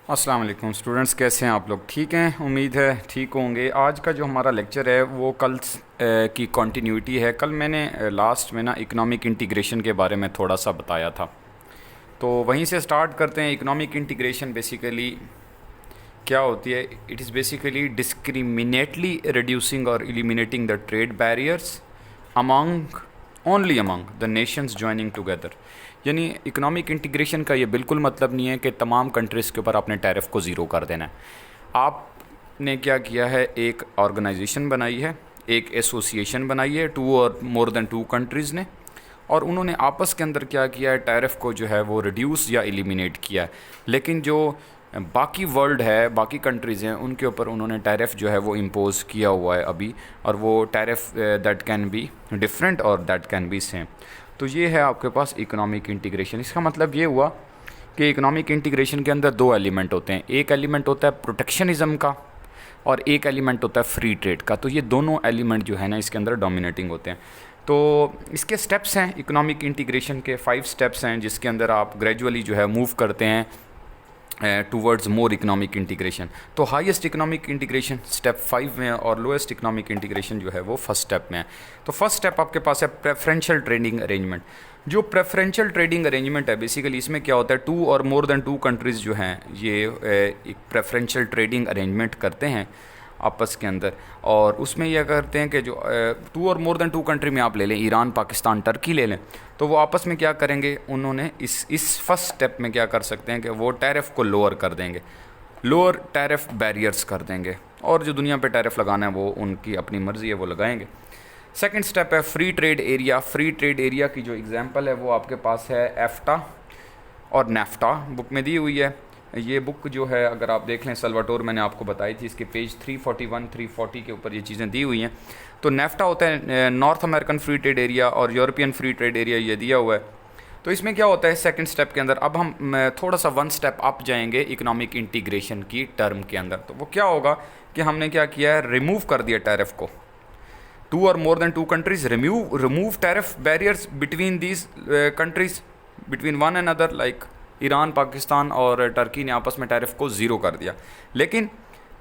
अस्सलाम वालेकुम स्टूडेंट्स, कैसे हैं आप लोग? ठीक हैं, उम्मीद है ठीक होंगे। आज का जो हमारा लेक्चर है वो कल की कंटिन्यूटी है। कल मैंने लास्ट में ना इकोनॉमिक इंटीग्रेशन के बारे में थोड़ा सा बताया था, तो वहीं से स्टार्ट करते हैं। इकोनॉमिक इंटीग्रेशन बेसिकली क्या होती है? इट इज़ बेसिकली डिस्क्रिमिनेटली रिड्यूसिंग और eliminating the trade barriers among only among the Nations joining together. यानी इकोनॉमिक इंटीग्रेशन का ये बिल्कुल मतलब नहीं है कि तमाम कंट्रीज़ के ऊपर आपने टैरिफ को ज़ीरो कर देना है। आपने क्या किया है, एक ऑर्गेनाइजेशन बनाई है, एक एसोसिएशन बनाई है, टू और मोर देन टू कंट्रीज़ ने, और उन्होंने आपस के अंदर क्या किया है, टैरिफ को जो है वो रिड्यूस या एलिमिनेट किया है। लेकिन जो बाकी वर्ल्ड है, बाकी कंट्रीज़ हैं, उनके ऊपर उन्होंने टैरिफ जो है वो इम्पोज़ किया हुआ है अभी, और वो tariff that can be different और दैट कैन बी सेम। तो ये है आपके पास इकोनॉमिक इंटीग्रेशन। इसका मतलब ये हुआ कि इकोनॉमिक इंटीग्रेशन के अंदर दो एलिमेंट होते हैं। एक एलिमेंट होता है प्रोटेक्शनिज्म का और एक एलिमेंट होता है फ्री ट्रेड का। तो ये दोनों एलिमेंट जो है ना इसके अंदर डोमिनेटिंग होते हैं। तो इसके स्टेप्स हैं इकोनॉमिक इंटीग्रेशन के, 5 स्टेप्स हैं जिसके अंदर आप ग्रेजुअली जो है मूव करते हैं टूवर्ड्स मोर इकोनॉमिक इंटीग्रेशन। तो हाईएस्ट इकोनॉमिक इंटीग्रेशन स्टेप 5 में है और लोएस्ट इकोनॉमिक इंटीग्रेशन जो है वो फर्स्ट स्टेप में है। तो फर्स्ट स्टेप आपके पास है प्रेफरेंशियल ट्रेडिंग अरेंजमेंट। जो प्रेफरेंशियल ट्रेडिंग अरेंजमेंट है बेसिकली इसमें क्या होता है, टू और मोर देन टू कंट्रीज़ जो हैं ये एक प्रेफरेंशियल ट्रेडिंग अरेंजमेंट करते हैं आपस के अंदर, और उसमें यह करते हैं कि जो टू और मोर देन टू कंट्री में आप ले लें, ईरान, पाकिस्तान, टर्की ले लें, तो वो आपस में क्या करेंगे, उन्होंने इस फर्स्ट स्टेप में क्या कर सकते हैं कि वो टैरिफ को लोअर कर देंगे, लोअर टैरिफ बैरियर्स कर देंगे, और जो दुनिया पे टैरिफ लगाना है वो उनकी अपनी मर्ज़ी है, वो लगाएंगे। सेकंड स्टेप है free trade area. Free trade area की जो एग्जांपल है वो आपके पास है एफ्टा और नेफ्टा, बुक में दी हुई है। ये बुक जो है अगर आप देख लें, सल्वाटोर मैंने आपको बताई थी, इसके पेज 341 340 के ऊपर ये चीज़ें दी हुई हैं। तो नेफ्टा होता है north American free trade area, और यूरोपियन फ्री ट्रेड एरिया ये दिया हुआ है। तो इसमें क्या होता है सेकंड स्टेप के अंदर, अब हम थोड़ा सा वन स्टेप अप जाएंगे इकोनॉमिक इंटीग्रेशन की टर्म के अंदर। तो वो क्या होगा कि हमने क्या किया है, रिमूव कर दिया टैरिफ को। टू और more than two countries remove tariff barriers between these countries, between one and other, like Iran, Pakistan और टर्की ने आपस में टैरिफ को ज़ीरो कर दिया। लेकिन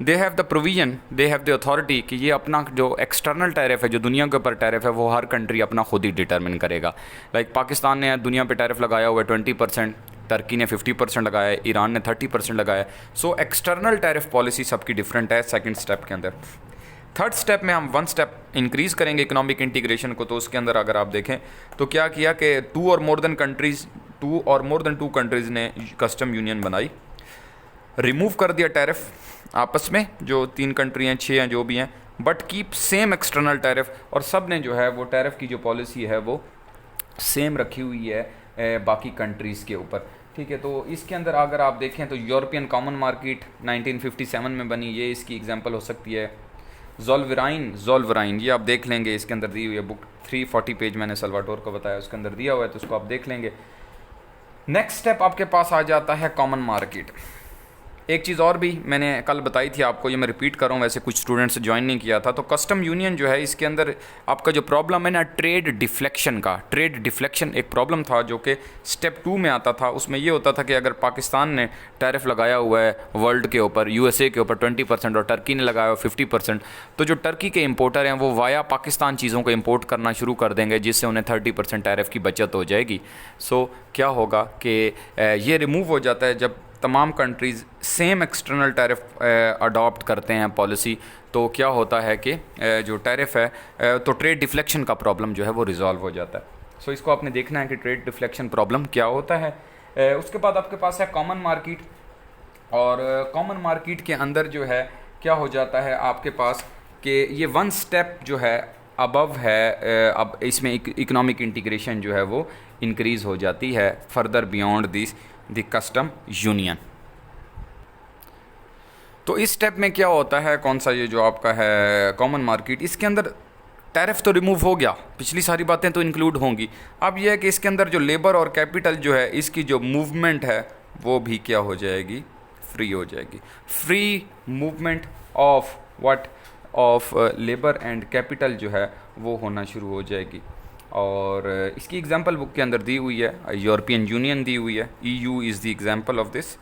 they have the provision, they have the authority कि ये अपना जो एक्सटर्नल टैरिफ है, जो दुनिया के ऊपर टैरिफ है, वो हर कंट्री अपना खुद ही डिटरमिन करेगा। लाइक पाकिस्तान ने दुनिया पे टैरिफ लगाया हुआ है 20%, टर्की ने 50% लगाया है, ईरान ने 30% लगाया है। सो एक्सटर्नल टैरिफ पॉलिसी सबकी डिफरेंट है सेकेंड स्टेप के अंदर। थर्ड स्टेप में हम वन स्टेप इंक्रीज़ करेंगे इकोनॉमिक इंटीग्रेशन को। तो उसके अंदर अगर आप देखें तो क्या किया कि टू और मोर देन टू कंट्रीज़ ने कस्टम यूनियन बनाई, रिमूव कर दिया टैरिफ आपस में, जो 3 कंट्री हैं, 6 हैं, जो भी हैं, but keep same external tariff, और सब ने जो है वो टैरिफ की जो पॉलिसी है वो सेम रखी हुई है बाकी कंट्रीज़ के ऊपर। ठीक है, तो इसके अंदर अगर आप देखें तो यूरोपियन कॉमन मार्केट 1957 में बनी, ये इसकी एग्जांपल हो सकती है। जोल्वराइन ये आप देख लेंगे, इसके अंदर दी हुई है, बुक 340 पेज मैंने सल्वाटोर को बताया उसके अंदर दिया हुआ है, तो उसको आप देख लेंगे। नेक्स्ट स्टेप आपके पास आ जाता है कॉमन मार्केट। एक चीज़ और भी मैंने कल बताई थी आपको, ये मैं रिपीट कर रहा हूँ, वैसे कुछ स्टूडेंट्स ज्वाइन नहीं किया था। तो कस्टम यूनियन जो है इसके अंदर आपका जो प्रॉब्लम है ना ट्रेड डिफ्लेक्शन का, ट्रेड डिफ्लेक्शन एक प्रॉब्लम था जो कि स्टेप 2 में आता था। उसमें ये होता था कि अगर पाकिस्तान ने टैरिफ लगाया हुआ है वर्ल्ड के ऊपर, यूएसए के ऊपर 20% और टर्की ने लगाया हुआ 50%, तो जो टर्की के इंपोर्टर हैं वो वाया पाकिस्तान चीज़ों को इंपोर्ट करना शुरू कर देंगे, जिससे उन्हें 30% टैरिफ की बचत हो जाएगी। सो क्या होगा कि ये रिमूव हो जाता है जब तमाम countries same external tariff adopt करते हैं पॉलिसी। तो क्या होता है कि जो टैरिफ है तो ट्रेड डिफ्लेक्शन का प्रॉब्लम जो है वो रिजॉल्व हो जाता है। सो इसको आपने देखना है कि ट्रेड डिफ्लेक्शन प्रॉब्लम क्या होता है। उसके बाद आपके पास है कॉमन मार्केट, और कॉमन मार्केट के अंदर जो है क्या हो जाता है आपके पास कि ये वन स्टेप जो है अबव है, अब इसमें इकोनॉमिक इंटीग्रेशन जो है वो इंक्रीज़ हो जाती है further beyond this the custom union. तो इस स्टेप में क्या होता है, कौन सा ये जो आपका है कॉमन मार्केट, इसके अंदर टैरिफ तो रिमूव हो गया, पिछली सारी बातें तो इंक्लूड होंगी। अब यह है कि इसके अंदर जो लेबर और कैपिटल जो है इसकी जो मूवमेंट है वो भी क्या हो जाएगी, फ्री हो जाएगी। Free movement of what, of labour and capital जो है वो होना शुरू हो जाएगी। और इसकी एग्जांपल बुक के अंदर दी हुई है, यूरोपियन यूनियन दी हुई है, EU is the example of this.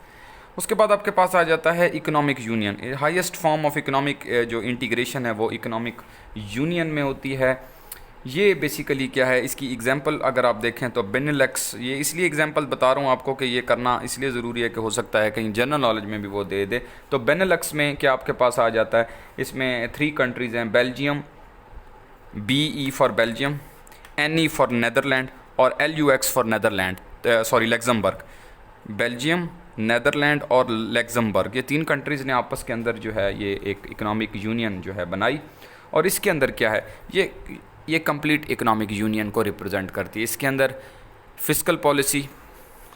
उसके बाद आपके पास आ जाता है economic union. Highest form of economic जो इंटीग्रेशन है वो इकोनॉमिक यूनियन में होती है। ये बेसिकली क्या है, इसकी एग्जांपल अगर आप देखें तो बेनेलक्स, ये इसलिए एग्जांपल बता रहा हूँ आपको कि ये करना इसलिए ज़रूरी है कि हो सकता है कहीं जनरल नॉलेज में भी वो दे दे। तो बेनेलक्स में क्या आपके पास आ जाता है, इसमें 3 कंट्रीज़ हैं, Belgium, BE for Belgium, NE for Netherland और LUX for Luxembourg. Belgium, Netherland और लग्जमबर्ग, ये 3 कंट्रीज़ ने आपस के अंदर जो है ये एक इकोनॉमिक यूनियन जो है बनाई। और इसके अंदर क्या है, ये कंप्लीट इकोनॉमिक यूनियन को रिप्रेजेंट करती है। इसके अंदर फिस्कल पॉलिसी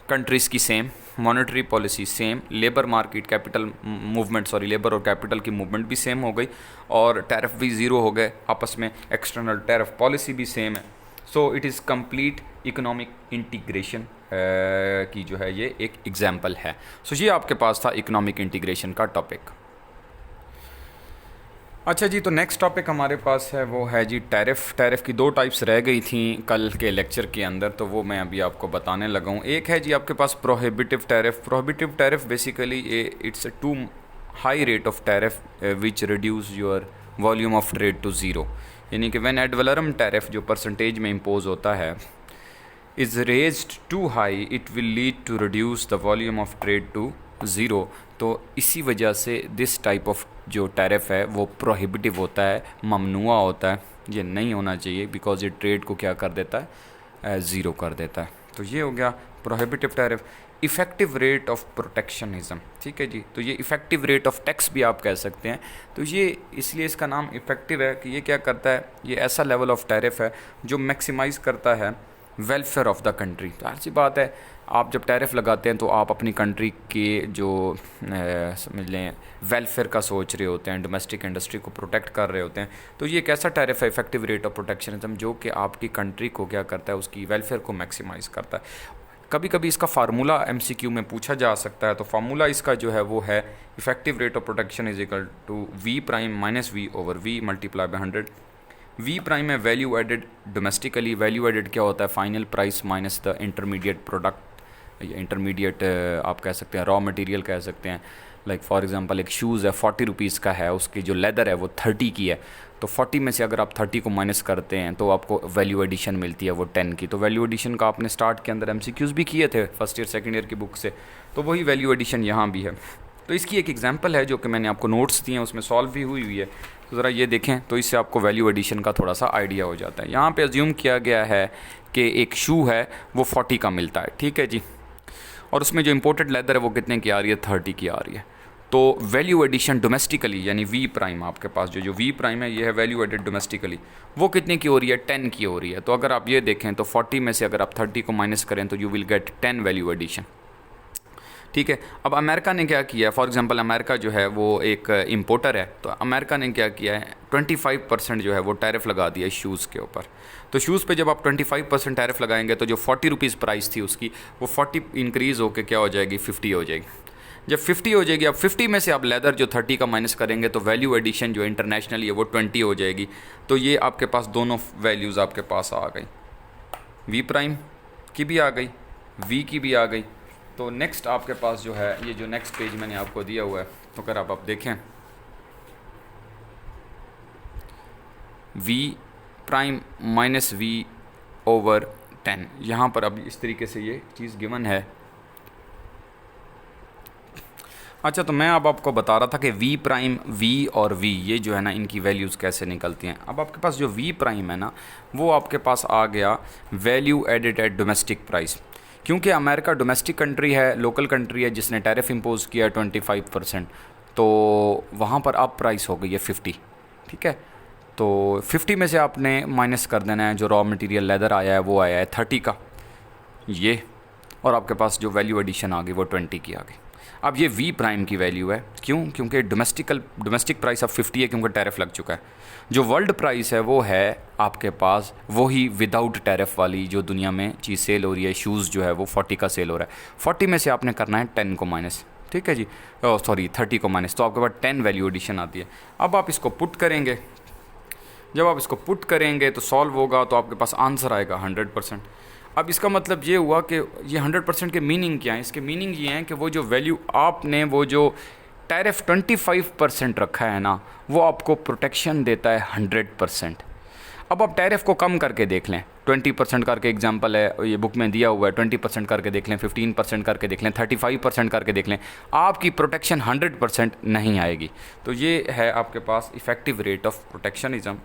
कंट्रीज़ की same, monetary policy same, labour market capital movement labour और कैपिटल की मूवमेंट भी सेम हो गई, और टैरिफ भी ज़ीरो हो गए आपस में, एक्सटर्नल टैरिफ पॉलिसी भी सेम है। So it is complete economic integration की जो है ये एक एग्जाम्पल है। सो ये आपके पास था इकोनॉमिक इंटीग्रेशन का टॉपिक। अच्छा जी, तो नेक्स्ट टॉपिक हमारे पास है वो है जी टैरिफ। टैरिफ की 2 टाइप्स रह गई थी कल के लेक्चर के अंदर, तो वो मैं अभी आपको बताने लगा हूँ। एक है जी आपके पास prohibitive tariff. Prohibitive tariff basically it's too high rate of tariff which reduce your volume of trade to zero. यानी कि व्हेन एड वैलोरम टैरिफ जो परसेंटेज में इम्पोज होता है is raised too high, it will lead to reduce the volume of trade to zero. तो इसी वजह से दिस टाइप ऑफ जो टैरिफ है वो प्रोहिबिटिव होता है, ममनुआ होता है, ये नहीं होना चाहिए, बिकॉज ये ट्रेड को क्या कर देता है, ज़ीरो कर देता है। तो ये हो गया prohibitive tariff. Effective rate of protectionism, ठीक है जी, तो ये इफ़ेक्टिव रेट ऑफ टैक्स भी आप कह सकते हैं। तो ये इसलिए इसका नाम इफ़ेक्टिव है कि ये क्या करता है, ये ऐसा लेवल ऑफ टैरिफ है जो मैक्सिमाइज़ करता है वेलफेयर ऑफ द कंट्री। तो ऐसी बात है, आप जब टैरिफ लगाते हैं तो आप अपनी कंट्री के जो समझ लें वेलफेयर का सोच रहे होते हैं, डोमेस्टिक इंडस्ट्री को प्रोटेक्ट कर रहे होते हैं। तो ये एक ऐसा टैरिफ है, इफेक्टिव रेट ऑफ प्रोटेक्शनिज्म, जो कि आपकी कंट्री को क्या करता है, उसकी वेलफेयर को मैक्सिमाइज़ करता है। कभी कभी इसका फार्मूला MCQ में पूछा जा सकता है। तो फार्मूला इसका जो है वो है effective rate of protection is equal to V prime minus V over V multiply by 100। V prime है value added domestically. Value added क्या होता है, final price minus the intermediate product, या इंटरमीडिएट आप कह सकते हैं, रॉ मटेरियल कह सकते हैं। लाइक फॉर एग्जांपल एक शूज़ है 40 रुपीज़ का है, उसकी जो लेदर है वो 30 की है। तो 40 में से अगर आप 30 को माइनस करते हैं तो आपको वैल्यू एडिशन मिलती है वो 10 की। तो वैल्यू एडिशन का आपने स्टार्ट के अंदर MCQs भी किए थे फर्स्ट ईयर सेकंड ईयर की बुक से, तो वही वैल्यू एडिशन यहाँ भी है। तो इसकी एक एग्जांपल है जो कि मैंने आपको नोट्स दिए हैं, उसमें सॉल्व भी हुई है। तो ज़रा ये देखें, तो इससे आपको वैल्यू एडिशन का थोड़ा सा आइडिया हो जाता है। यहाँ पे अज्यूम किया गया है कि एक शू है वो 40 का मिलता है, ठीक है जी, और उसमें जो इम्पोर्टेड लेदर है वो कितने की आ रही है, 30 की आ रही है। तो वैल्यू एडिशन डोमेस्टिकली यानी V प्राइम, आपके पास जो V प्राइम है ये है वैल्यू एडेड डोमेस्टिकली, वो कितने की हो रही है, 10 की हो रही है। तो अगर आप ये देखें तो 40 में से अगर आप 30 को माइनस करें तो you will get 10 value addition, ठीक है। अब अमेरिका ने क्या किया है, फॉर एग्जांपल अमेरिका जो है वो एक इम्पोर्टर है, तो अमेरिका ने क्या किया है, 25% जो है वो टैरिफ लगा दिया है शूज़ के ऊपर। तो शूज़ पे जब आप 25% टैरिफ लगाएंगे तो जो 40 रुपीज़ प्राइस थी उसकी, वो 40 इंक्रीज़ होकर क्या हो जाएगी, 50 हो जाएगी। जब 50 हो जाएगी, अब 50 में से आप लेदर जो 30 का माइनस करेंगे तो वैल्यू एडिशन जो इंटरनेशनली है वो 20 हो जाएगी। तो ये आपके पास दोनों वैल्यूज़ आपके पास आ गई, V प्राइम की भी आ गई, V की भी आ गई। तो नेक्स्ट आपके पास जो है, ये जो नेक्स्ट पेज मैंने आपको दिया हुआ है, तो अगर आप देखें V prime minus V over 10, यहाँ पर अब इस तरीके से ये चीज़ गिवन है। अच्छा, तो मैं अब आपको बता रहा था कि V प्राइम, V और V ये जो है ना, इनकी वैल्यूज़ कैसे निकलती हैं। अब आपके पास जो V प्राइम है ना, वो आपके पास आ गया value added at domestic price. क्योंकि अमेरिका डोमेस्टिक कंट्री है, लोकल कंट्री है, जिसने टैरिफ इम्पोज किया 25%, तो वहाँ पर अब प्राइस हो गई है 50, ठीक है। तो 50 में से आपने माइनस कर देना है जो रॉ मटेरियल लेदर आया है वो आया है 30 का ये, और आपके पास जो वैल्यू एडिशन आ गई वो 20 की आ गई। अब ये V प्राइम की वैल्यू है, क्यों, क्योंकि डोमेस्टिक प्राइस अब 50 है क्योंकि टैरिफ लग चुका है। जो वर्ल्ड प्राइस है वो है आपके पास वही विदाउट टैरिफ वाली जो दुनिया में चीज़ सेल हो रही है, शूज़ जो है वो 40 का सेल हो रहा है। 40 में से आपने करना है 10 को माइनस, ठीक है जी, 30 को माइनस, तो आपके पास 10 वैल्यू एडिशन आती है। अब आप इसको पुट करेंगे, जब आप इसको पुट करेंगे तो सॉल्व होगा तो आपके पास आंसर आएगा 100%। अब इसका मतलब ये हुआ कि ये 100% के मीनिंग क्या है? इसके मीनिंग ये हैं कि वो जो वैल्यू आपने वो जो टैरिफ 25% रखा है ना, वो आपको प्रोटेक्शन देता है 100%। अब आप टैरिफ को कम करके देख लें, 20% करके एग्जांपल है ये बुक में दिया हुआ है, 20% करके देख लें, 15% करके देख लें, 35% करके देख लें, आपकी प्रोटेक्शन 100% नहीं आएगी। तो ये है आपके पास इफ़ेक्टिव रेट ऑफ प्रोटेक्शनिज्म।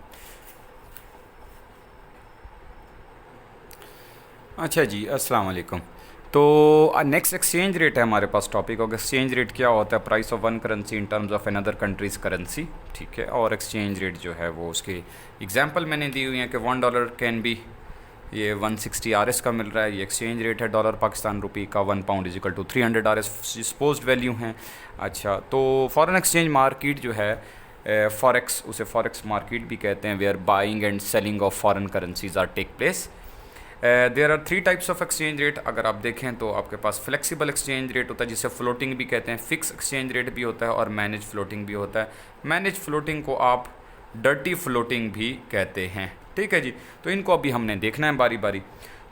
अच्छा जी, अस्सलाम वालेकुम। तो नेक्स्ट एक्सचेंज रेट है हमारे पास टॉपिक। और एक्सचेंज रेट क्या होता है? Price of one currency in terms of another countries currency, ठीक है। और एक्सचेंज रेट जो है वो उसके एग्जांपल मैंने दी हुई है कि $1 कैन बी, ये 160 RS का मिल रहा है, ये एक्सचेंज रेट है। डॉलर पाकिस्तान रुपी का 1 pound is equal to 300 RS supposed value हैं। अच्छा, तो फॉरेन एक्सचेंज मार्केट जो है फॉरेक्स, उसे फॉरेक्स मार्केट भी कहते हैं, where buying and selling of foreign currencies are take place. There are 3 types of exchange rate. अगर आप देखें तो आपके पास फ्लेक्सिबल एक्सचेंज रेट होता है, जिसे फ्लोटिंग भी कहते हैं, फिक्स एक्सचेंज रेट भी होता है, और मैनेज फ्लोटिंग भी होता है। मैनेज फ्लोटिंग को आप डर्टी फ्लोटिंग भी कहते हैं, ठीक है जी। तो इनको अभी हमने देखना है बारी बारी।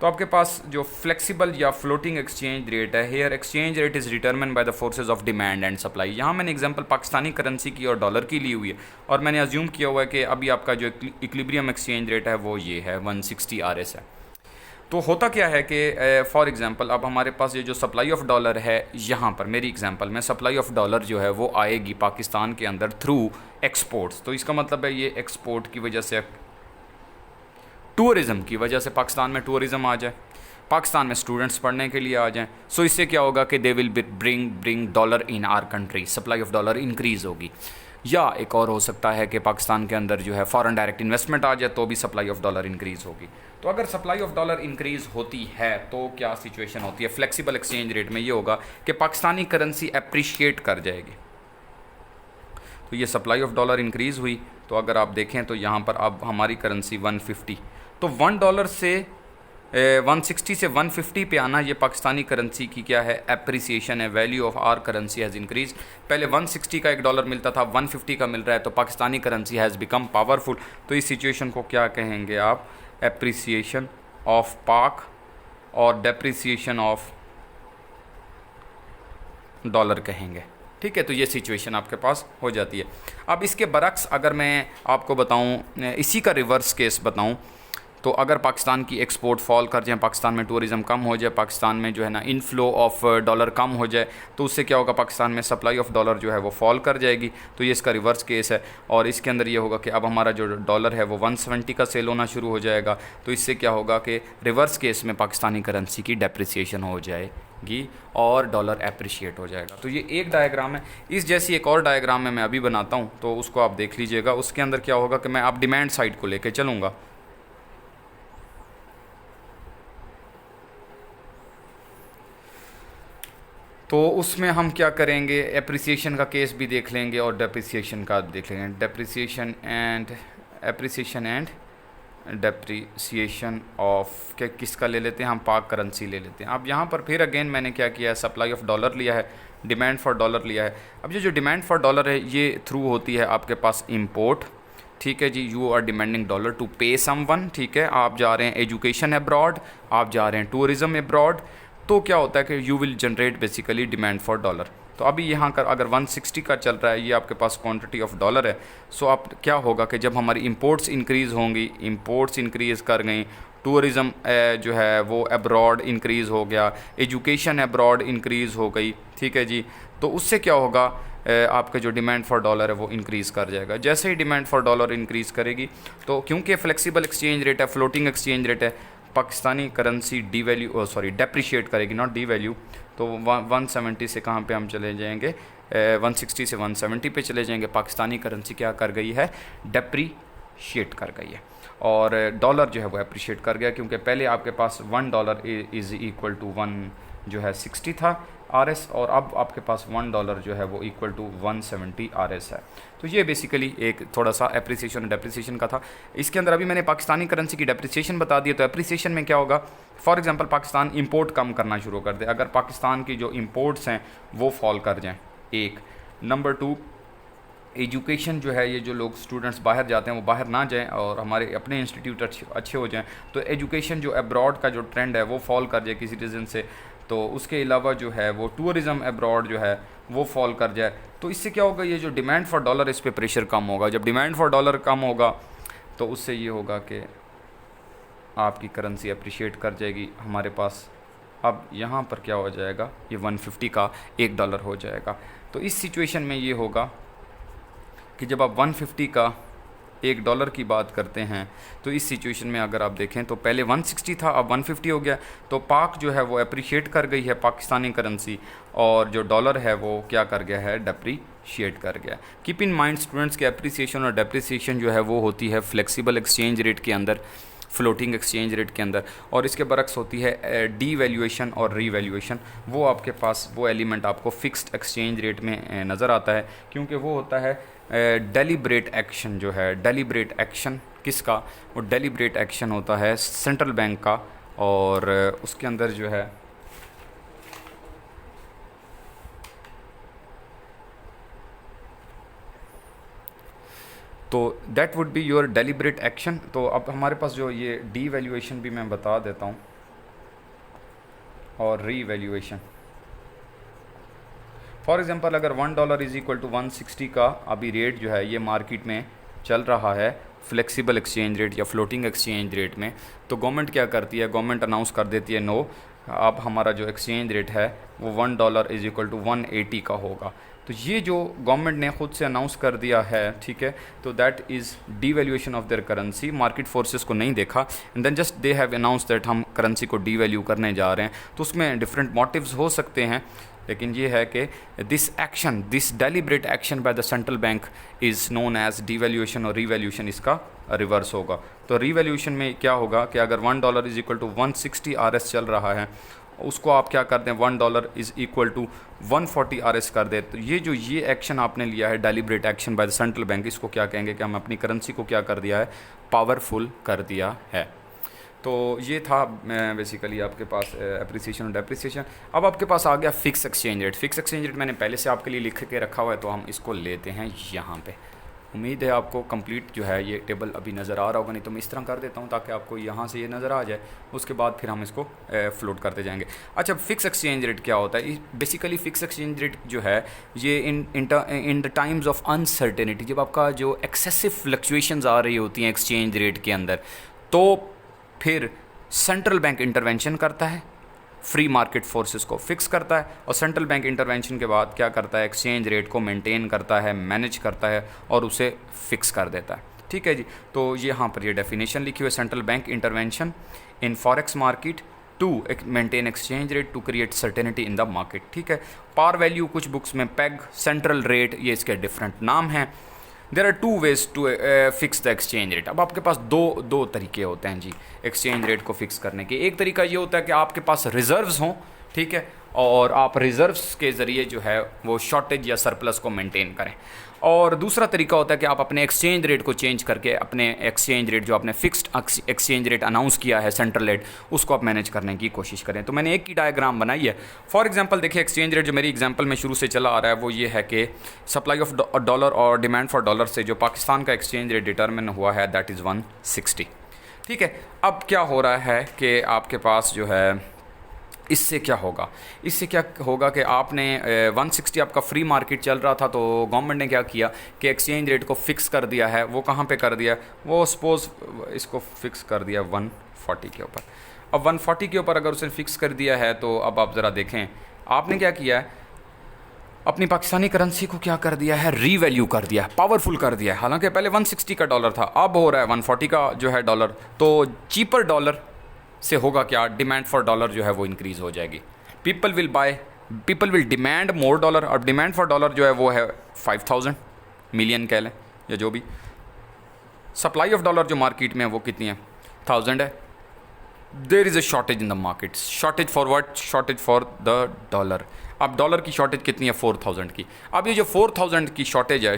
तो आपके पास जो फ्लेक्सिबल या फ्लोटिंग एक्सचेंज रेट है, here exchange rate is determine by the forces of demand and supply. यहाँ मैंने एग्जांपल पाकिस्तानी करेंसी की और डॉलर की ली हुई है, और मैंने अज्यूम किया हुआ है कि अभी आपका जो इक्विलिब्रियम एक्सचेंज रेट है वो ये है 160 RS है। तो होता क्या है कि फॉर एग्जांपल अब हमारे पास ये जो सप्लाई ऑफ डॉलर है, यहाँ पर मेरी एग्जांपल में सप्लाई ऑफ डॉलर जो है वो आएगी पाकिस्तान के अंदर थ्रू एक्सपोर्ट्स। तो इसका मतलब है ये एक्सपोर्ट की वजह से, टूरिज़म की वजह से पाकिस्तान में टूरिज़म आ जाए, पाकिस्तान में स्टूडेंट्स पढ़ने के लिए आ जाएं, सो इससे क्या होगा कि they will bring dollar in our country, supply of dollar increase होगी। या एक और हो सकता है कि पाकिस्तान के अंदर जो है फॉरेन डायरेक्ट इन्वेस्टमेंट आ जाए, तो भी सप्लाई ऑफ डॉलर इंक्रीज़ होगी। तो अगर सप्लाई ऑफ डॉलर इंक्रीज़ होती है तो क्या सिचुएशन होती है? फ्लेक्सिबल एक्सचेंज रेट में ये होगा कि पाकिस्तानी करेंसी अप्रिशिएट कर जाएगी। तो ये सप्लाई ऑफ डॉलर इंक्रीज़ हुई, तो अगर आप देखें तो यहाँ पर अब हमारी करेंसी 150, तो $1 से 160 से 150 पे आना, ये पाकिस्तानी करेंसी की क्या है? एप्रिसिएशन है। Value of our currency has increase. पहले 160 का $1 मिलता था, 150 का मिल रहा है, तो Pakistani currency has become powerful. तो इस सिचुएशन को क्या कहेंगे आप? एप्रिसिएशन ऑफ पाक और डेप्रिसिएशन ऑफ डॉलर कहेंगे, ठीक है। तो ये सिचुएशन आपके पास हो जाती है। अब इसके बरक्स अगर मैं आपको बताऊं, इसी का रिवर्स केस बताऊं, तो अगर पाकिस्तान की एक्सपोर्ट फॉल कर जाए, पाकिस्तान में टूरिज़म कम हो जाए, पाकिस्तान में जो है ना इनफ्लो ऑफ डॉलर कम हो जाए, तो उससे क्या होगा? पाकिस्तान में सप्लाई ऑफ डॉलर जो है वो फॉल कर जाएगी। तो ये इसका रिवर्स केस है। और इसके अंदर ये होगा कि अब हमारा जो डॉलर है वो 170 का सेल होना शुरू हो जाएगा। तो इससे क्या होगा कि रिवर्स केस में पाकिस्तानी करेंसी की डेप्रिसिएशन हो जाएगी और डॉलर एप्रिशिएट हो जाएगा। तो ये एक डायग्राम है। इस जैसी एक और डायग्राम में मैं अभी बनाता हूँ, तो उसको आप देख लीजिएगा। उसके अंदर क्या होगा कि मैं आप डिमांड साइड को लेके चलूँगा। तो उसमें हम क्या करेंगे? एप्रिसिएशन का केस भी देख लेंगे और डेप्रिसिएशन का देख लेंगे। डेप्रिसिएशन एंड डेप्रिसिएशन ऑफ क्या किसका ले लेते हैं हम? पाक करेंसी ले लेते हैं। अब यहाँ पर फिर अगेन मैंने क्या किया है? सप्लाई ऑफ डॉलर लिया है, डिमांड फॉर डॉलर लिया है। अब ये जो डिमांड फॉर डॉलर है ये थ्रू होती है आपके पास इम्पोर्ट, ठीक है जी। You are demanding dollar to pay someone, ठीक है। आप जा रहे हैं एजुकेशन अब्रॉड, आप जा रहे हैं टूरिज़म अब्रॉड, तो क्या होता है कि you will generate basically demand for dollar. तो अभी यहाँ कर अगर 160 का चल रहा है, ये आपके पास क्वांटिटी ऑफ डॉलर है। सो आप क्या होगा कि जब हमारी इंपोर्ट्स इंक्रीज़ होंगी, इंपोर्ट्स इंक्रीज़ कर गई, टूरिज़म जो है वो अब्रॉड इंक्रीज़ हो गया, एजुकेशन अब्रॉड इंक्रीज़ हो गई, ठीक है जी। तो उससे क्या होगा? आपका जो डिमांड फॉर डॉलर है वो इंक्रीज़ कर जाएगा। जैसे ही डिमांड फॉर डॉलर इंक्रीज़ करेगी, तो क्योंकि फ्लेक्सिबल एक्सचेंज रेट है, फ्लोटिंग एक्सचेंज रेट है, पाकिस्तानी करेंसी डेप्रिशिएट करेगी, नॉट डी वैल्यू। तो 170 से कहाँ पे हम चले जाएंगे? 160 से 170 पे चले जाएंगे। पाकिस्तानी करेंसी क्या कर गई है? डेप्रिशिएट कर गई है। और डॉलर जो है वो अप्रिशिएट कर गया, क्योंकि पहले आपके पास $1 इज़ इक्वल टू 1 जो है 60 था RS, और अब आपके पास $1 जो है वो इक्वल टू 170 RS है। तो ये बेसिकली एक थोड़ा सा एप्रिसिएशन और डेप्रिसिएशन का था। इसके अंदर अभी मैंने पाकिस्तानी करेंसी की डेप्रिसिएशन बता दी। तो एप्रिसिएशन में क्या होगा? फॉर एग्जांपल पाकिस्तान इंपोर्ट कम करना शुरू कर दे, अगर पाकिस्तान की जो इंपोर्ट्स हैं वो फॉल कर जाएं, एक। नंबर 2, एजुकेशन जो है, ये जो लोग स्टूडेंट्स बाहर जाते हैं वो बाहर ना जाएं और हमारे अपने इंस्टीट्यूट अच्छे हो जाएं, तो एजुकेशन जो अब्रॉड का जो ट्रेंड है वो फॉल कर जाए किसी रीज़न से। तो उसके अलावा जो है वो टूरिज़म अब्रॉड जो है वो फॉल कर जाए, तो इससे क्या होगा, ये जो डिमांड फॉर डॉलर, इस पर प्रेशर कम होगा। जब डिमांड फॉर डॉलर कम होगा तो उससे ये होगा कि आपकी करेंसी अप्रिशिएट कर जाएगी हमारे पास। अब यहाँ पर क्या हो जाएगा, ये 150 का $1 हो जाएगा। तो इस सिचुएशन में ये होगा कि जब आप 150 का $1 की बात करते हैं, तो इस सिचुएशन में अगर आप देखें तो पहले 160 था, अब 150 हो गया। तो पाक जो है वो अप्रिशिएट कर गई है पाकिस्तानी करेंसी, और जो डॉलर है वो क्या कर गया है, डेप्रीशिएट कर गया। कीप इन माइंड स्टूडेंट्स के अप्रिसिएशन और डेप्रिसिएशन जो है वो होती है फ्लेक्सिबल एक्सचेंज रेट के अंदर, फ्लोटिंग एक्सचेंज रेट के अंदर, और इसके बरक्स होती है डी वैल्यूएशन और रीवैल्यूएशन। वो आपके पास वो एलिमेंट आपको फिक्स्ड एक्सचेंज रेट में नज़र आता है, क्योंकि वो होता है डेलिब्रेट एक्शन। जो है डेलिब्रेट एक्शन किसका, वो डेलिब्रेट एक्शन होता है सेंट्रल बैंक का, और उसके अंदर जो है तो that would be your deliberate action. तो अब हमारे पास जो ये डी वैल्यूएशन भी मैं बता देता हूँ, और री वैल्यूएशन। फॉर एग्जांपल अगर $1 इज़ इक्वल टू 160 का अभी रेट जो है ये मार्केट में चल रहा है फ्लेक्सिबल एक्सचेंज रेट या फ्लोटिंग एक्सचेंज रेट में, तो गवर्नमेंट क्या करती है, गवर्नमेंट अनाउंस कर देती है नो, अब हमारा जो एक्सचेंज रेट है वो $1 इज़ इक्वल टू 180 का होगा। तो ये जो गवर्नमेंट ने खुद से अनाउंस कर दिया है, ठीक है, तो that is devaluation of their currency. Market forces को नहीं देखा, and then just they have announce that हम करेंसी को डीवैल्यू करने जा रहे हैं। तो उसमें डिफरेंट मोटिव्स हो सकते हैं, लेकिन ये है कि this action, this deliberate action by the central bank is known as devaluation, और रीवैल्यूएशन इसका रिवर्स होगा। तो रीवैल्यूएशन में क्या होगा कि अगर $1 इज़ इक्वल टू 160 RS चल रहा है, उसको आप क्या कर दें, $1 इज़ इक्वल टू 140 RS कर दे। तो ये एक्शन आपने लिया है deliberate action by the central bank, इसको क्या कहेंगे कि हम अपनी करेंसी को क्या कर दिया है, पावरफुल कर दिया है। तो ये था बेसिकली आपके पास अप्रिसिएशन और डेप्रिसिएशन। अब आपके पास आ गया fix exchange rate. Fix exchange rate मैंने पहले से आपके लिए लिख के रखा हुआ है, तो हम इसको लेते हैं यहाँ पे। उम्मीद है आपको कंप्लीट जो है ये टेबल अभी नज़र आ रहा होगा, नहीं तो मैं इस तरह कर देता हूँ ताकि आपको यहाँ से ये नज़र आ जाए, उसके बाद फिर हम इसको फ्लोट करते जाएंगे। अच्छा, फिक्स एक्सचेंज रेट क्या होता है? बेसिकली फिक्स एक्सचेंज रेट जो है ये in the times of uncertainty, जब आपका जो एक्सेसिव फ्लक्चुएशंस आ रही होती हैं एक्सचेंज रेट के अंदर, तो फिर सेंट्रल बैंक इंटरवेंशन करता है, फ्री मार्केट फोर्सेस को फिक्स करता है, और सेंट्रल बैंक इंटरवेंशन के बाद क्या करता है, एक्सचेंज रेट को मेंटेन करता है, मैनेज करता है और उसे फिक्स कर देता है। ठीक है जी, तो ये यहाँ पर ये डेफिनेशन लिखी हुई है, central bank intervention in forex market to maintain exchange rate to create certainty in the market. ठीक है, पार वैल्यू कुछ बुक्स में पेग, सेंट्रल रेट, ये इसके डिफरेंट नाम हैं। There are two ways to fix the exchange rate. अब आपके पास दो तरीके होते हैं जी एक्सचेंज रेट को फिक्स करने के। एक तरीका ये होता है कि आपके पास रिजर्व्स हों, ठीक है, और आप रिजर्व्स के ज़रिए जो है वो शॉर्टेज या सरप्लस को मेंटेन करें। और दूसरा तरीका होता है कि आप अपने एक्सचेंज रेट को चेंज करके अपने एक्सचेंज रेट जो आपने फिक्स्ड एक्सचेंज रेट अनाउंस किया है सेंट्रल रेट, उसको आप मैनेज करने की कोशिश करें। तो मैंने एक की डायग्राम बनाई है। फॉर एग्जांपल देखिए, एक्सचेंज रेट जो मेरी एग्जांपल में शुरू से चला आ रहा है वो ये है कि सप्लाई ऑफ डॉलर और डिमांड फॉर डॉलर से जो पाकिस्तान का एक्सचेंज रेट डिटर्मिन हुआ है दैट इज़ 160। ठीक है, अब क्या हो रहा है कि आपके पास जो है इससे क्या होगा, इससे क्या होगा कि आपने 160 आपका फ्री मार्केट चल रहा था, तो गवर्नमेंट ने क्या किया कि एक्सचेंज रेट को फिक्स कर दिया है। वो कहाँ पे कर दिया, वो सपोज़ इसको फिक्स कर दिया 140 के ऊपर। अब 140 के ऊपर अगर उसने फिक्स कर दिया है, तो अब आप ज़रा देखें आपने क्या किया है, अपनी पाकिस्तानी करेंसी को क्या कर दिया है, रीवैल्यू कर दिया, पावरफुल कर दिया है। हालांकि पहले 160 का डॉलर था, अब हो रहा है 140 का जो है डॉलर। तो चीपर डॉलर से होगा क्या, डिमांड फॉर डॉलर जो है वो इंक्रीज़ हो जाएगी। People will demand more dollar. और डिमांड फॉर डॉलर जो है वो है 5000 मिलियन कह लें या जो भी। सप्लाई ऑफ डॉलर जो मार्केट में है वो कितनी है, 1000 है। There is a shortage in the market. Shortage for what, shortage for the dollar. अब डॉलर की शॉर्टेज कितनी है, 4000 की। अब ये जो 4000 की शॉर्टेज है,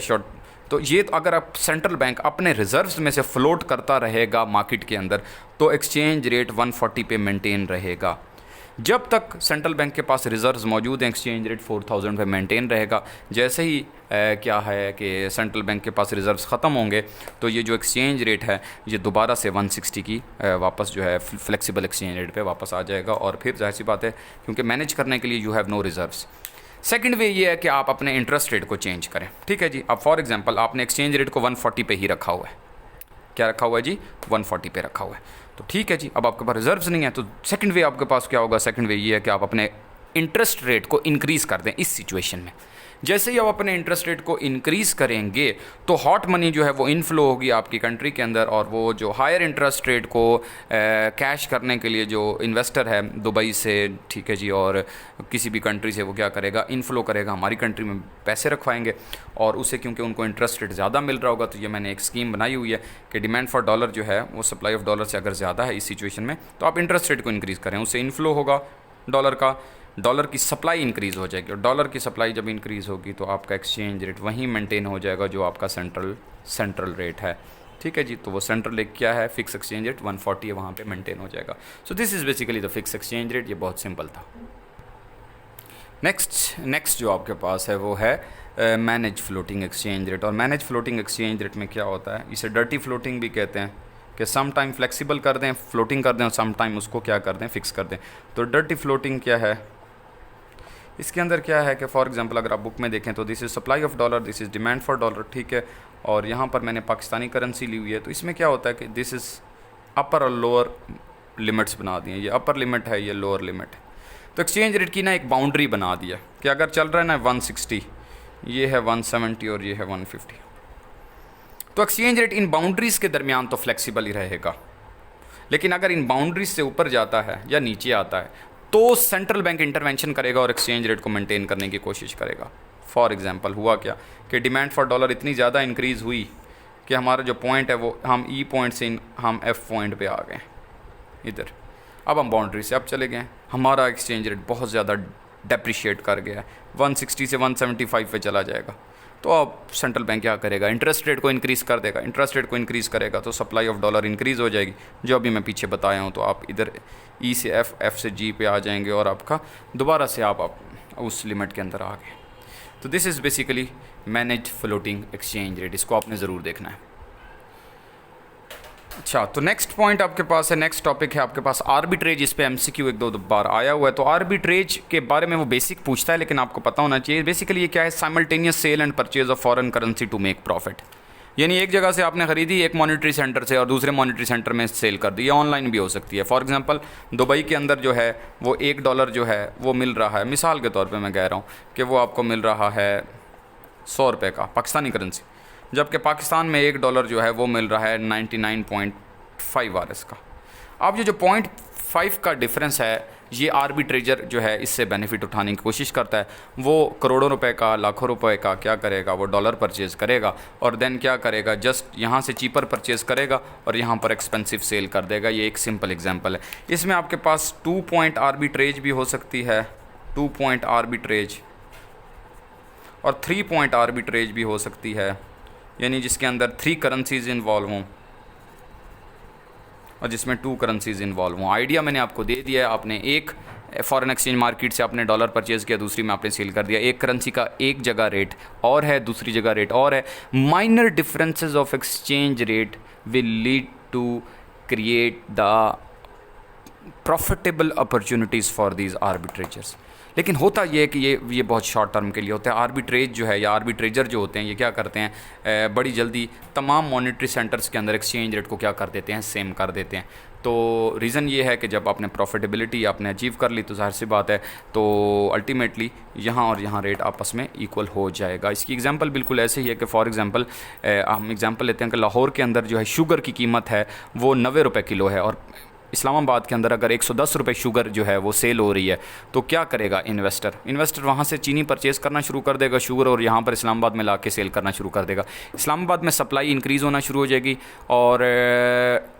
तो ये अगर आप सेंट्रल बैंक अपने रिजर्व्स में से फ्लोट करता रहेगा मार्केट के अंदर, तो एक्सचेंज रेट 140 पे मेंटेन रहेगा। जब तक सेंट्रल बैंक के पास रिजर्व्स मौजूद हैं एक्सचेंज रेट 4000 पे मेंटेन रहेगा। जैसे ही क्या है कि सेंट्रल बैंक के पास रिजर्व्स ख़त्म होंगे तो ये जो एक्सचेंज रेट है ये दोबारा से 160 की वापस जो है फ्लेक्सिबल एक्सचेंज रेट पे वापस आ जाएगा। और फिर जाहिर सी बात है क्योंकि मैनेज करने के लिए you have no reserves. Second way ये है कि आप अपने इंटरेस्ट रेट को चेंज करें। ठीक है जी, अब फॉर एग्जांपल आपने एक्सचेंज रेट को 140 पे ही रखा हुआ है। क्या रखा हुआ है जी? 140 पे रखा हुआ है। तो ठीक है जी, अब आपके पास रिजर्व्स नहीं है तो सेकंड वे आपके पास क्या होगा? सेकंड वे ये है कि आप अपने इंटरेस्ट रेट को इंक्रीज़ कर दें इस सिचुएशन में। जैसे ही आप अपने इंटरेस्ट रेट को इंक्रीज़ करेंगे तो हॉट मनी जो है वो इनफ्लो होगी आपकी कंट्री के अंदर, और वो जो हायर इंटरेस्ट रेट को कैश करने के लिए जो इन्वेस्टर है दुबई से, ठीक है जी, और किसी भी कंट्री से, वो क्या करेगा? इनफ्लो करेगा, हमारी कंट्री में पैसे रखवाएंगे। और उसे क्योंकि उनको इंटरेस्ट रेट ज़्यादा मिल रहा होगा तो ये मैंने एक स्कीम बनाई हुई है कि डिमांड फॉर डॉलर जो है वो सप्लाई ऑफ डॉलर से अगर ज़्यादा है इस सिचुएशन में तो आप इंटरेस्ट रेट को इंक्रीज़ करें, उससे इनफ्लो होगा डॉलर का, डॉलर की सप्लाई इंक्रीज़ हो जाएगी, और डॉलर की सप्लाई जब इंक्रीज़ होगी तो आपका एक्सचेंज रेट वहीं मेंटेन हो जाएगा जो आपका सेंट्रल रेट है। ठीक है जी, तो वो सेंट्रल रेट क्या है? फिक्स एक्सचेंज रेट 140 है, वहाँ पे मेंटेन हो जाएगा। So this is basically the fix exchange rate. ये बहुत सिंपल था। नेक्स्ट जो आपके पास है वो है मैनेज फ्लोटिंग एक्सचेंज रेट। और मैनेज फ्लोटिंग एक्सचेंज रेट में क्या होता है? इसे डर्टी फ्लोटिंग भी कहते हैं कि सम टाइम फ्लेक्सिबल कर दें, फ्लोटिंग कर दें, और सम टाइम उसको क्या कर दें? फिक्स कर दें। तो डर्टी फ्लोटिंग क्या है? इसके अंदर क्या है कि फॉर एग्जांपल अगर आप बुक में देखें तो this is supply of dollar, this is demand for dollar, ठीक है, और यहाँ पर मैंने पाकिस्तानी करेंसी ली हुई है। तो इसमें क्या होता है कि दिस इज़ अपर और लोअर लिमिट्स बना दी हैं। ये अपर लिमिट है, ये लोअर लिमिट है। तो एक्सचेंज रेट की ना एक बाउंड्री बना दिया कि अगर चल रहा है ना 160, ये है 170 और ये है 150, तो एक्सचेंज रेट इन बाउंड्रीज़ के दरमियान तो फ्लेक्सिबल ही रहेगा। लेकिन अगर इन बाउंड्रीज से ऊपर जाता है या नीचे आता है तो सेंट्रल बैंक इंटरवेंशन करेगा और एक्सचेंज रेट को मेंटेन करने की कोशिश करेगा। फॉर एग्जांपल हुआ क्या कि डिमांड फॉर डॉलर इतनी ज़्यादा इंक्रीज़ हुई कि हमारा जो पॉइंट है वो हम ई पॉइंट से हम एफ पॉइंट पे आ गए इधर। अब हम बाउंड्री से अब चले गए, हमारा एक्सचेंज रेट बहुत ज़्यादा डेप्रिशिएट कर गया है, 160 से 175 पे चला जाएगा। तो अब सेंट्रल बैंक क्या करेगा? इंटरेस्ट रेट को इंक्रीज़ कर देगा। इंटरेस्ट रेट को इंक्रीज़ करेगा तो सप्लाई ऑफ डॉलर इंक्रीज़ हो जाएगी, जो अभी मैं पीछे बताया हूँ। तो आप इधर ई से एफ, एफ से जी पे आ जाएंगे और आपका दोबारा से आप उस लिमिट के अंदर आ गए। तो this is basically manage floating exchange rate. इसको आपने ज़रूर देखना है। अच्छा, तो नेक्स्ट पॉइंट आपके पास है, नेक्स्ट टॉपिक है आपके पास आर्बिट्रेज। इस पे एमसीक्यू एक दो बार आया हुआ है। तो आर्बिट्रेज के बारे में वो बेसिक पूछता है, लेकिन आपको पता होना चाहिए बेसिकली ये क्या है? Simultaneous sale and purchase of foreign currency to make profit. यानी एक जगह से आपने खरीदी एक मॉनेटरी सेंटर से और दूसरे मॉनेटरी सेंटर में सेल कर दी। ये ऑनलाइन भी हो सकती है। फॉर एग्जांपल दुबई के अंदर जो है वो $1 जो है वो मिल रहा है, मिसाल के तौर पे मैं कह रहा हूँ कि वो आपको मिल रहा है 100 रुपये का पाकिस्तानी करेंसी, जबकि पाकिस्तान में $1 जो है वो मिल रहा है 99.5 RS का। अब ये जो 0.5 का डिफरेंस है ये आर्बिट्रेजर जो है इससे बेनिफिट उठाने की कोशिश करता है। वो करोड़ों रुपए का, लाखों रुपए का क्या करेगा? वो डॉलर परचेज़ करेगा और देन क्या करेगा? जस्ट यहाँ से चीपर परचेज़ करेगा और यहाँ पर एक्सपेंसिव सेल कर देगा। ये एक सिंपल एग्जांपल है। इसमें आपके पास 2 पॉइंट आर्बिट्रेज भी हो सकती है, 2 पॉइंट आर्बिट्रेज, और 3 पॉइंट आर्बिट्रेज भी हो सकती है, यानी जिसके अंदर 3 करेंसीज इन्वॉल्व हों और जिसमें 2 करेंसीज इन्वॉल्व हों। आइडिया मैंने आपको दे दिया है। आपने एक फॉरेन एक्सचेंज मार्केट से आपने डॉलर परचेज़ किया, दूसरी में आपने सेल कर दिया। एक करेंसी का एक जगह रेट और है, दूसरी जगह रेट और है। Minor differences of exchange rate will lead to create the profitable opportunities for these arbitrageurs. लेकिन होता ये है कि ये बहुत शॉर्ट टर्म के लिए होता है। आर्बिट्रेज जो है या आर्बिट्रेजर जो होते हैं ये क्या करते हैं? बड़ी जल्दी तमाम मॉनेटरी सेंटर्स के अंदर एक्सचेंज रेट को क्या कर देते हैं? सेम कर देते हैं। तो रीज़न ये है कि जब आपने प्रॉफिटेबिलिटी आपने अचीव कर ली तो जाहिर सी बात है तो अल्टीमेटली यहाँ और यहाँ रेट आपस में इक्वल हो जाएगा। इसकी एग्जांपल बिल्कुल ऐसे ही है कि फॉर एग्जांपल हम एग्जांपल लेते हैं कि लाहौर के अंदर जो है शुगर की कीमत है वो 90 रुपये किलो है, और इस्लामाबाद के अंदर अगर 110 रुपये शुगर जो है वो सेल हो रही है, तो क्या करेगा इन्वेस्टर वहाँ से चीनी परचेज़ करना शुरू कर देगा शुगर, और यहाँ पर इस्लामाबाद में लाके सेल करना शुरू कर देगा। इस्लामाबाद में सप्लाई इंक्रीज़ होना शुरू हो जाएगी और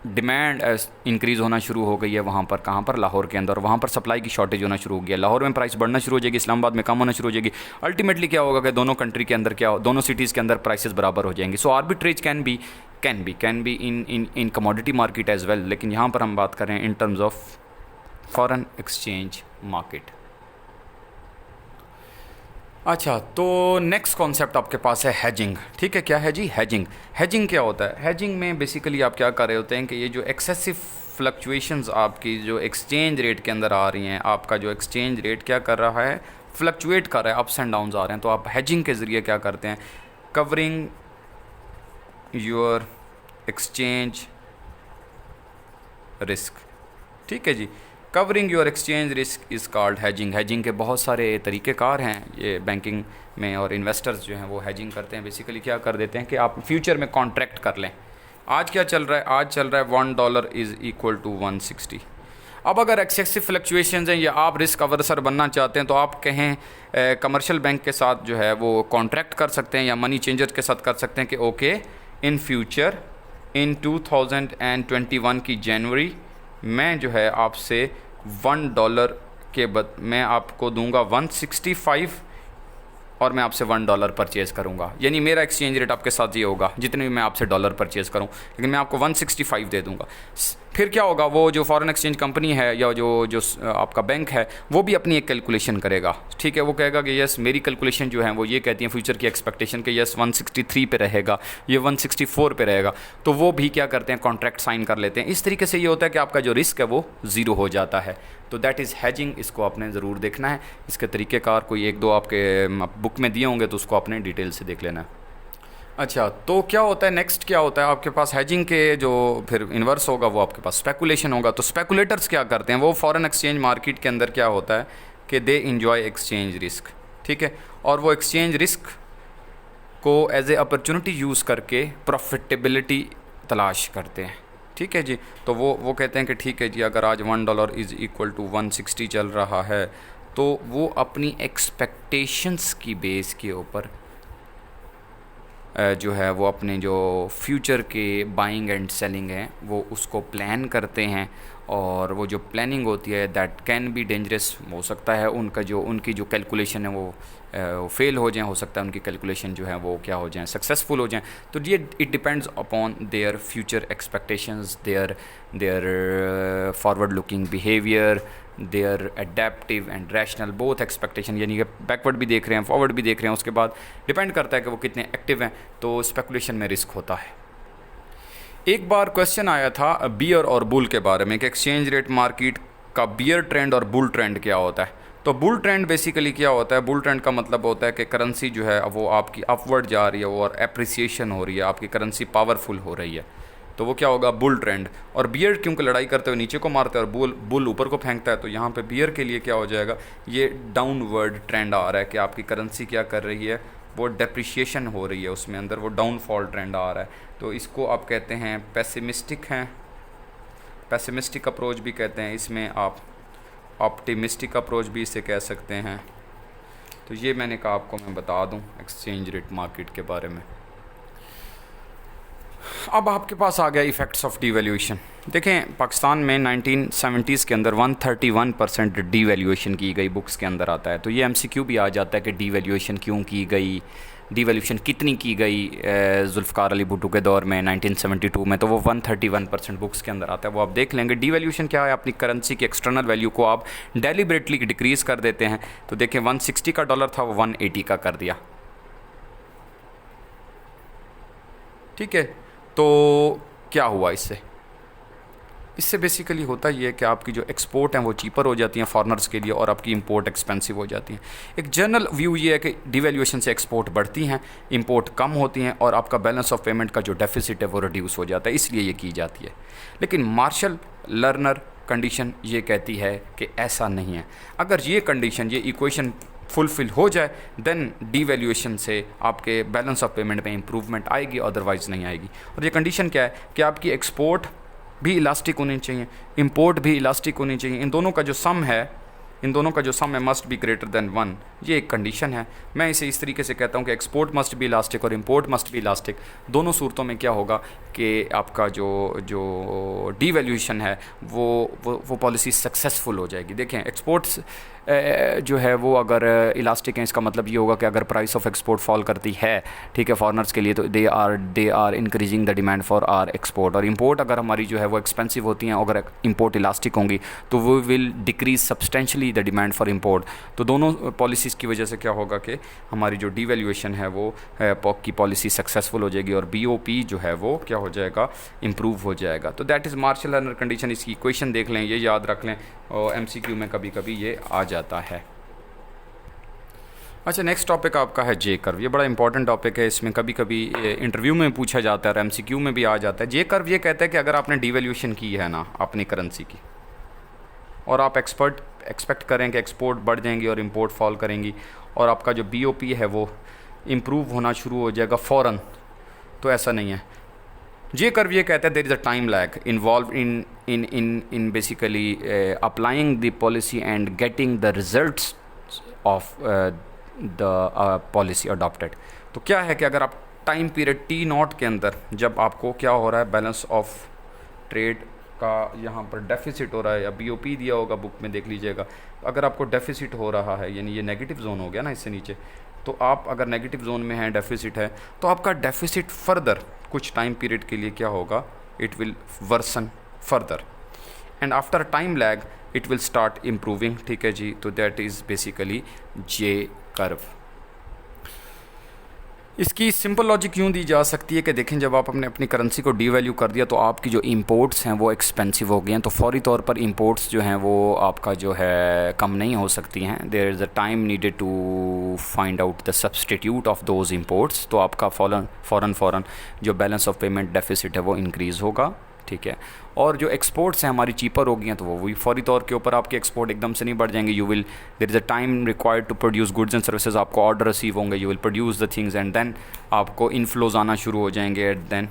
डिमांड इंक्रीज़ होना शुरू हो गई है वहाँ पर। कहाँ पर? लाहौर के अंदर। वहाँ पर सप्लाई की शॉर्टेज होना शुरू हो गया। लाहौर में प्राइस बढ़ना शुरू हो जाएगी, इस्लामाबाद में कम होना शुरू हो जाएगी। अल्टीमेटली क्या होगा कि दोनों कंट्री के अंदर दोनों सिटीज़ के अंदर प्राइसेस बराबर हो जाएंगे। So arbitrage can be in commodity market as well, लेकिन यहाँ पर हम बात कर रहे हैं in terms of foreign exchange market. अच्छा, तो नेक्स्ट कॉन्सेप्ट आपके पास है हैजिंग। ठीक है, क्या है जी? हैजिंग। हैजिंग क्या होता है? हैजिंग में बेसिकली आप क्या कर रहे होते हैं कि ये जो एक्सेसिव फ्लक्चुएशंस आपकी जो एक्सचेंज रेट के अंदर आ रही हैं, आपका जो एक्सचेंज रेट क्या कर रहा है? फ्लक्चुएट कर रहा है, अप्स एंड डाउन्स आ रहे हैं, तो आप हैजिंग के ज़रिए क्या करते हैं? Covering your exchange risk. ठीक है जी, covering your exchange risk is called hedging. Hedging के बहुत सारे तरीक़ेकार हैं ये बैंकिंग में, और इन्वेस्टर्स जो हैं वो हैजिंग करते हैं। बेसिकली क्या कर देते हैं कि आप फ्यूचर में कॉन्ट्रैक्ट कर लें। आज क्या चल रहा है? आज चल रहा है $1 इज़ इक्वल टू 160। अब अगर एक्सेसिव फ्लक्चुएशंस हैं या आप रिस्क अवर्सर बनना चाहते हैं तो आप कहें कमर्शियल बैंक के साथ जो है वो कॉन्ट्रैक्ट कर सकते हैं या मनी चेंजर के साथ कर सकते हैं कि ओके, इन फ्यूचर इन 2021 की जनवरी मैं जो है आपसे $1 के मैं आपको दूंगा 165 और मैं आपसे $1 परचेज़ करूंगा। यानी मेरा एक्सचेंज रेट आपके साथ ये होगा जितने भी मैं आपसे डॉलर परचेज़ करूं, लेकिन मैं आपको 165 दे दूंगा। फिर क्या होगा? वो जो फॉरेन एक्सचेंज कंपनी है या जो आपका बैंक है वो भी अपनी एक कैलकुलेशन करेगा। ठीक है, वो कहेगा कि यस, मेरी कैलकुलेशन जो है वो ये कहती है फ्यूचर की एक्सपेक्टेशन कि यस 163 पे रहेगा, ये 164 पे रहेगा, तो वो भी क्या करते हैं? कॉन्ट्रैक्ट साइन कर लेते हैं। इस तरीके से ये होता है कि आपका जो रिस्क है वो ज़ीरो हो जाता है। तो दैट इज़ हैजिंग। इसको आपने ज़रूर देखना है। इसके तरीक़ेकार कोई एक दो आपके बुक में दिए होंगे तो उसको आपने डिटेल से देख लेना है। अच्छा, तो क्या होता है नेक्स्ट? क्या होता है आपके पास हैजिंग के जो फिर इन्वर्स होगा वो आपके पास स्पेकुलेशन होगा। तो स्पेकुलेटर्स क्या करते हैं? वो फॉरेन एक्सचेंज मार्केट के अंदर क्या होता है कि दे इंजॉय एक्सचेंज रिस्क। ठीक है, और वो एक्सचेंज रिस्क को एज ए अपॉर्चुनिटी यूज़ करके प्रॉफिटेबिलिटी तलाश करते हैं। ठीक है जी, तो वो कहते हैं कि ठीक है जी, अगर आज $1 इज़ इक्वल टू 160 चल रहा है तो वो अपनी एक्सपेक्टेशंस की बेस के ऊपर जो है वो अपने जो फ्यूचर के बाइंग एंड सेलिंग हैं वो उसको प्लान करते हैं। और वो जो प्लानिंग होती है दैट कैन बी डेंजरस। हो सकता है उनकी जो कैलकुलेशन है वो फेल हो जाए, हो सकता है उनकी कैलकुलेशन जो है वो क्या हो जाए? सक्सेसफुल हो जाए। तो ये it depends upon their future expectations, their forward looking behaviour, their adaptive and rational both expectation, यानी कि बैकवर्ड भी देख रहे हैं, फॉरवर्ड भी देख रहे हैं। उसके बाद डिपेंड करता है कि वो कितने एक्टिव हैं। तो स्पेकुलेशन में रिस्क होता है। एक बार क्वेश्चन आया था बियर और बुल के बारे में कि एक्सचेंज रेट मार्केट का बियर ट्रेंड और बुल ट्रेंड क्या होता है। तो बुल ट्रेंड बेसिकली क्या होता है? बुल ट्रेंड का मतलब होता है कि करेंसी जो है वो आपकी अपवर्ड जा रही है और एप्रिसिएशन हो रही है, आपकी करेंसी पावरफुल हो रही है, तो वो क्या होगा? Bull trend. और बियर क्योंकि लड़ाई करते हुए नीचे को मारता है और बुल ऊपर को फेंकता है, तो यहाँ पे बियर के लिए क्या हो जाएगा? ये डाउनवर्ड ट्रेंड आ रहा है कि आपकी करेंसी क्या कर रही है? वो डेप्रिशिएशन हो रही है, उसमें अंदर वो डाउनफॉल ट्रेंड आ रहा है। तो इसको आप कहते हैं पेसिमिस्टिक हैं, पेसिमिस्टिक अप्रोच भी कहते हैं। इसमें आप ऑप्टिमिस्टिक अप्रोच भी इसे कह सकते हैं। तो ये मैंने कहा आपको मैं बता दूं एक्सचेंज रेट मार्केट के बारे में। अब आपके पास आ गया इफ़ेक्ट्स ऑफ डीवैल्यूएशन। देखें, पाकिस्तान में 1970s के अंदर 131% डीवैल्यूएशन की गई, बुक्स के अंदर आता है। तो ये MCQ भी आ जाता है कि डीवैल्यूएशन क्यों की गई, डीवैल्यूएशन कितनी की गई जुल्फ़िकार अली भुट्टो के दौर में 1972 में। तो वो 131% बुक्स के अंदर आता है, वो आप देख लेंगे। डीवैल्यूएशन क्या है? अपनी करेंसी की एक्सटर्नल वैल्यू को आप डेलिबरेटली डिक्रीज़ कर देते हैं। तो देखें, 160 का डॉलर था वो 180 का कर दिया। ठीक है, तो क्या हुआ इससे बेसिकली होता ये है कि आपकी जो एक्सपोर्ट हैं वो चीपर हो जाती हैं फॉरनर्स के लिए और आपकी इंपोर्ट एक्सपेंसिव हो जाती हैं। एक जनरल व्यू ये है कि डिवैल्यूएशन से एक्सपोर्ट बढ़ती हैं, इंपोर्ट कम होती हैं और आपका बैलेंस ऑफ पेमेंट का जो डेफिसिट है वो रिड्यूस हो जाता है, इसलिए ये की जाती है। लेकिन मार्शल लर्नर कंडीशन ये कहती है कि ऐसा नहीं है। अगर ये कंडीशन, ये इक्वेशन फुलफ़िल हो जाए देन डीवैल्यूएशन से आपके बैलेंस ऑफ पेमेंट में इंप्रूवमेंट आएगी, अदरवाइज़ नहीं आएगी। और ये कंडीशन क्या है कि आपकी एक्सपोर्ट भी इलास्टिक होनी चाहिए, इंपोर्ट भी इलास्टिक होनी चाहिए। इन दोनों का जो सम है मस्ट बी ग्रेटर देन 1, ये एक कंडीशन है। मैं इसे इस तरीके से कहता हूँ कि एक्सपोर्ट मस्ट बी इलास्टिक और इंपोर्ट मस्ट बी इलास्टिक। दोनों सूरतों में क्या होगा कि आपका जो डीवैल्यूएशन है वो पॉलिसी सक्सेसफुल हो जाएगी। देखें, एक्सपोर्ट्स जो है वो अगर इलास्टिक हैं, इसका मतलब ये होगा कि अगर प्राइस ऑफ एक्सपोर्ट फॉल करती है, ठीक है, फॉरनर्स के लिए, तो they are increasing the demand for our export. और इंपोर्ट अगर हमारी जो है वो एक्सपेंसिव होती हैं, अगर इंपोर्ट इलास्टिक होंगी तो वो will decrease substantially the demand for import. तो दोनों पॉलिसीज़ की वजह से क्या होगा कि हमारी जो डीवैल्यूएशन है वो पॉक की पॉलिसी सक्सेसफुल हो जाएगी और बीओपी जो है वो क्या हो जाएगा, इम्प्रूव हो जाएगा। तो that is Marshall Lerner condition. इसकी इक्वेशन देख लें, ये याद रख लें, और एमसीक्यू में कभी कभी ये आ जाता है। अच्छा, नेक्स्ट टॉपिक आपका है जे कर्व। ये बड़ा इंपॉर्टेंट टॉपिक है, इसमें कभी कभी इंटरव्यू में पूछा जाता है और एमसीक्यू में भी आ जाता है। जे कर्व ये कहता है कि अगर आपने डीवैल्यूएशन की है ना अपनी करेंसी की, और आप एक्सपेक्ट करें कि एक्सपोर्ट बढ़ जाएंगी और इंपोर्ट फॉल करेंगी, और आपका जो बीओपी है वो इम्प्रूव होना शुरू हो जाएगा फ़ौरन, तो ऐसा नहीं है। जे कर्व ये कहता है there is a time lag involve in basically applying the policy and getting the results of the policy adopted. तो क्या है कि अगर आप टाइम पीरियड टी नॉट के अंदर, जब आपको क्या हो रहा है, बैलेंस ऑफ ट्रेड का यहाँ पर डेफिसिट हो रहा है, या बीओपी दिया होगा बुक में, देख लीजिएगा, अगर आपको डेफिसिट हो रहा है, यानी ये नेगेटिव जोन हो गया ना इससे नीचे, तो आप अगर नेगेटिव जोन में हैं, डेफिसिट है, तो आपका डेफिसिट फर्दर कुछ टाइम पीरियड के लिए क्या होगा, it will worsen further, and after time lag it will start improving. ठीक है जी, तो that is basically J curve. इसकी सिंपल लॉजिक यूँ दी जा सकती है कि देखें, जब आप अपनी करेंसी को डीवैल्यू कर दिया तो आपकी जो इंपोर्ट्स हैं वो एक्सपेंसिव हो गए हैं, तो फौरी तौर पर इंपोर्ट्स जो हैं वो आपका जो है कम नहीं हो सकती हैं। There is a time needed to find out the substitute of those imports. तो आपका फ़ौरन जो बैलेंस ऑफ पेमेंट डेफिसिट है वो इंक्रीज़ होगा। ठीक है, और जो एक्सपोर्ट्स हैं हमारी चीपर हो गई हैं, तो वो भी फौरी तौर के ऊपर आपके एक्सपोर्ट एकदम से नहीं बढ़ जाएंगे। There is a time required to produce goods and services. आपको ऑर्डर रिसीव होंगे, you will produce the things and then आपको इनफ्लोज आना शुरू हो जाएंगे, at then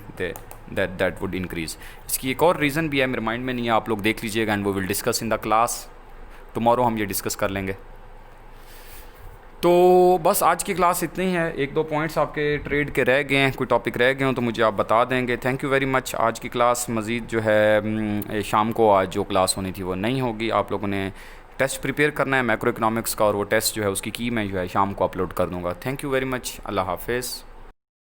that would increase. इसकी एक और रीज़न भी है, मेरे माइंड में नहीं है, आप लोग देख लीजिएगा, एंड वो will discuss in the class tomorrow, हम ये डिस्कस कर लेंगे। तो बस आज की क्लास इतनी है। एक दो पॉइंट्स आपके ट्रेड के रह गए हैं, कोई टॉपिक रह गए हों तो मुझे आप बता देंगे। Thank you very much. आज की क्लास मज़ीद जो है शाम को आज जो क्लास होनी थी वो नहीं होगी। आप लोगों ने टेस्ट प्रिपेयर करना है मैक्रो इकोनॉमिक्स का, और वो टेस्ट जो है उसकी की मैं जो है शाम को अपलोड कर दूँगा। Thank you very much. अल्लाह हाफिज़।